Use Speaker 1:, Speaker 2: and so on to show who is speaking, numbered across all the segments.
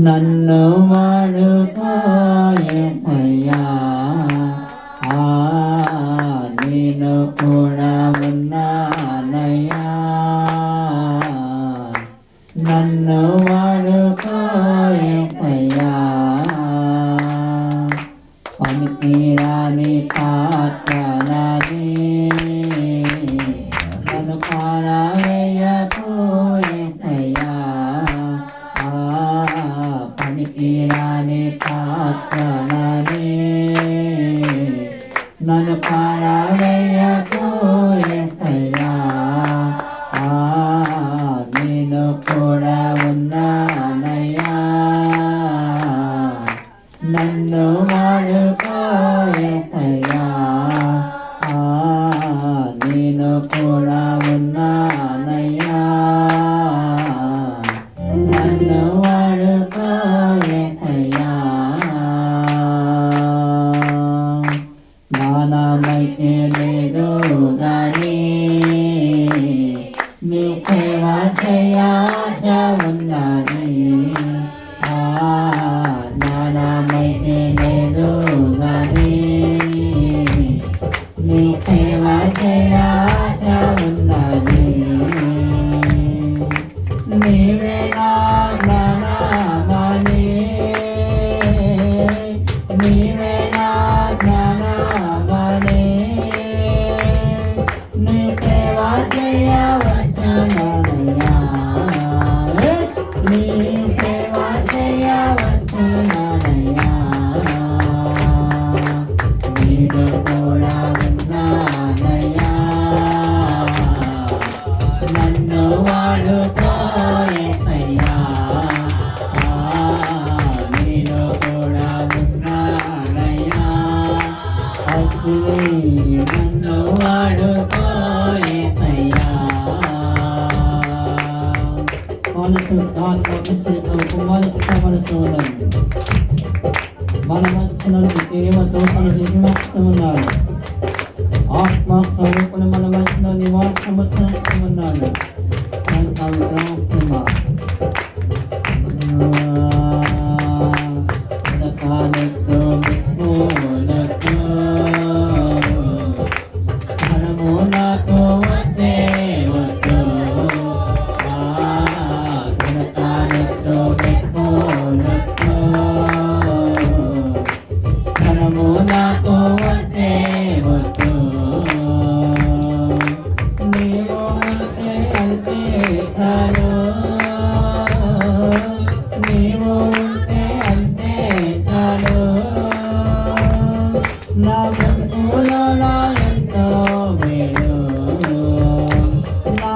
Speaker 1: నన్ను వాడుకో యేసయ్యా, నేను కూడా ఉన్నానయ్యా. నన్ను వాడుకో యేసయ్యా, పనికిరాని పాత్రలని నన్ను పారవేయకు యేసయ్యా, పనికిరాని పాత్రలని నన్ను పారవేయకు యేసయ్యా, నేను కూడా ఉన్నానయ్యా. నన్ను వాడుకో యేసయ్యా, నేను కూడా ఉన్నానయ్యా. నన్ను వాడుకో యేసయ్యా, జ్ఞానమైతే లేదు గాని మీ సేవ చేయాశ ఉన్నది. జ్ఞానమైతే లేదు గాని మీ సేవ చేయాశ ఉన్నది. నీవే నా జ్ఞానమని, నీవే నా జ్ఞానమని, నీ సేవ చేయవచ్చునయ్యా, నీ సేవ చేయవచ్చునయ్యా. నీతో కూడా ఉన్నానయ్యా. నన్ను వాడుకో యేసయ్యా, నీతో కూడా ఉన్నానయ్యా. నన్ను వాడుకో యేసయ్యా. మన మధ్యనకు దేవ దోషలు నివాసమున్నాడు. ఆత్మస్వరూపుడు మన మధ్యలో నివాసమున్నాడు. నా బతుకులో ఎంతో మేలు, నా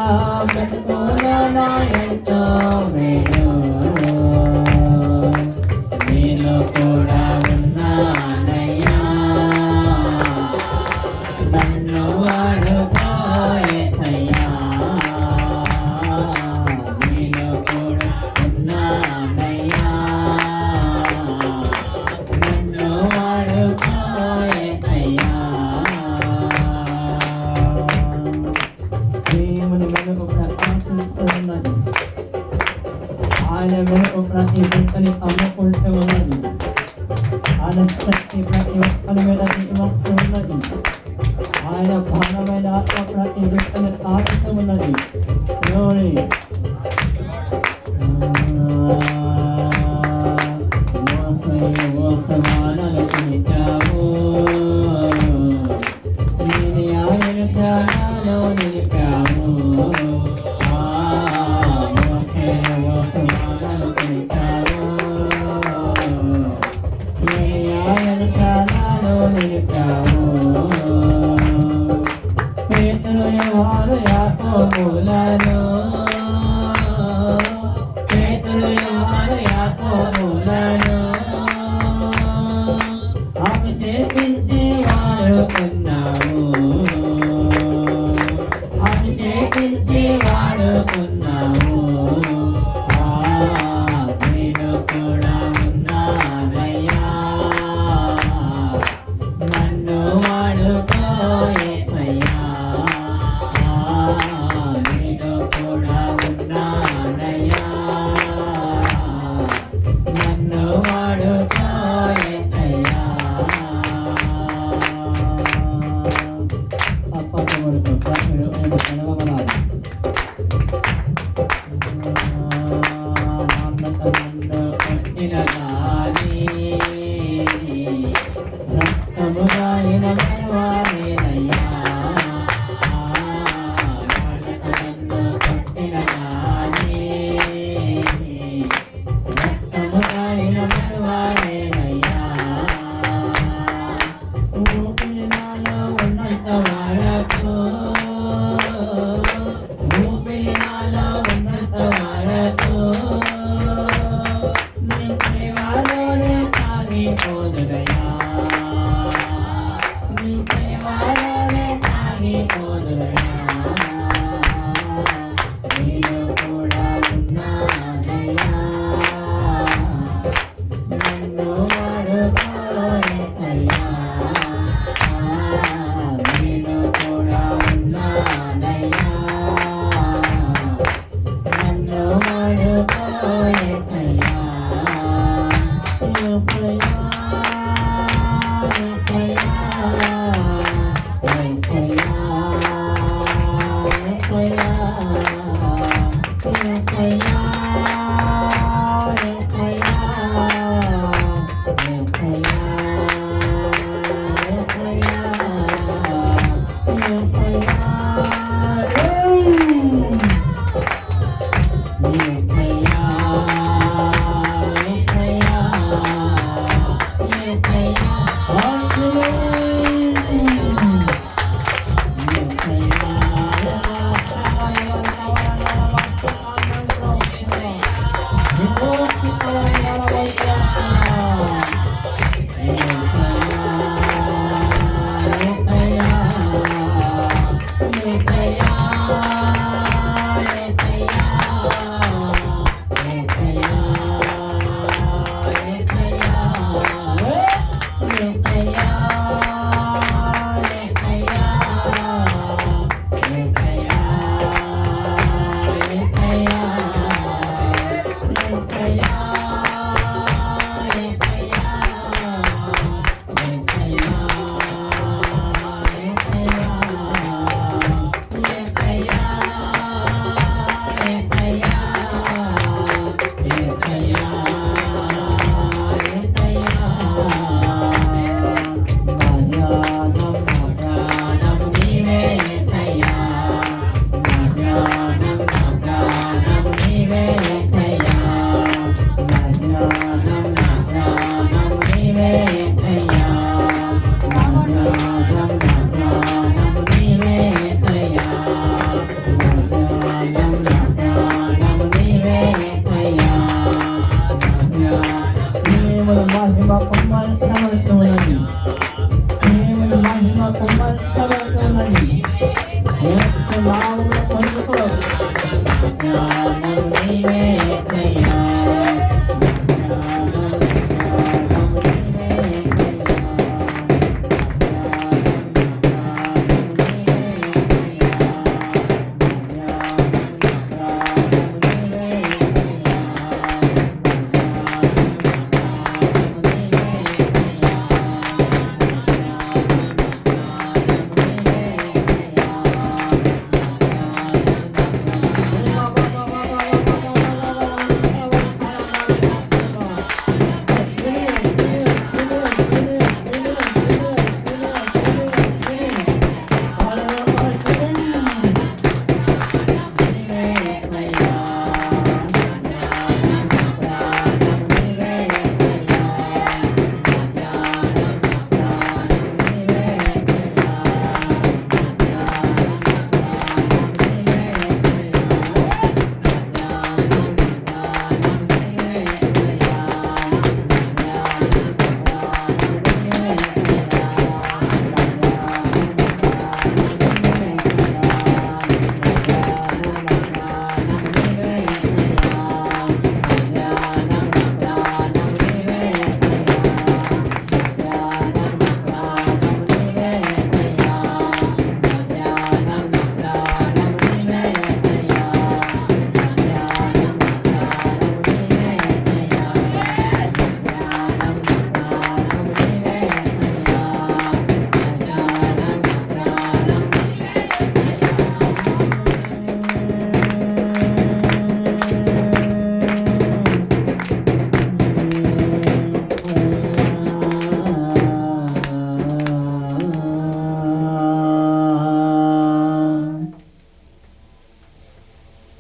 Speaker 1: బతుకులో ఎంతో మేలు. నీలో కూడా ఉన్నానయ్యా. నన్ను వాడుకో యేసయ్యా, నీలో కూడా ఉన్నానయ్యా. నన్ను వాడుకో యేసయ్యా. దేవుని వెనుక ప్రకాశిస్తున్నది, ఆయన వెనుక ప్రతి ఒక్కరిని అమ్ముకుంటూ ఉన్నది. ఆయన శక్తి ప్రతి ఒక్కరి మీద దిగివస్తూ ఉన్నది. ఆయన భారమైన ఆత్మ ప్రతి ఒక్కరిని తాకుతూ ఉన్నది. మోసమానలు పిలిచావు, నేను ఆయన ధ్యానాలు నిలిపావు. మోసమానలు పిలిచావు, నేను ఆయన ధ్యానాలు నిలిపావు. పేతురు యోహాను యాకోబులను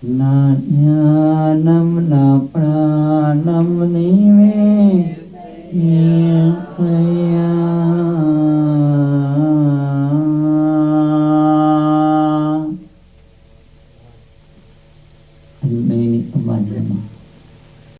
Speaker 1: నా జ్ఞానం నా ప్రాణం నీవే యేసయ్యా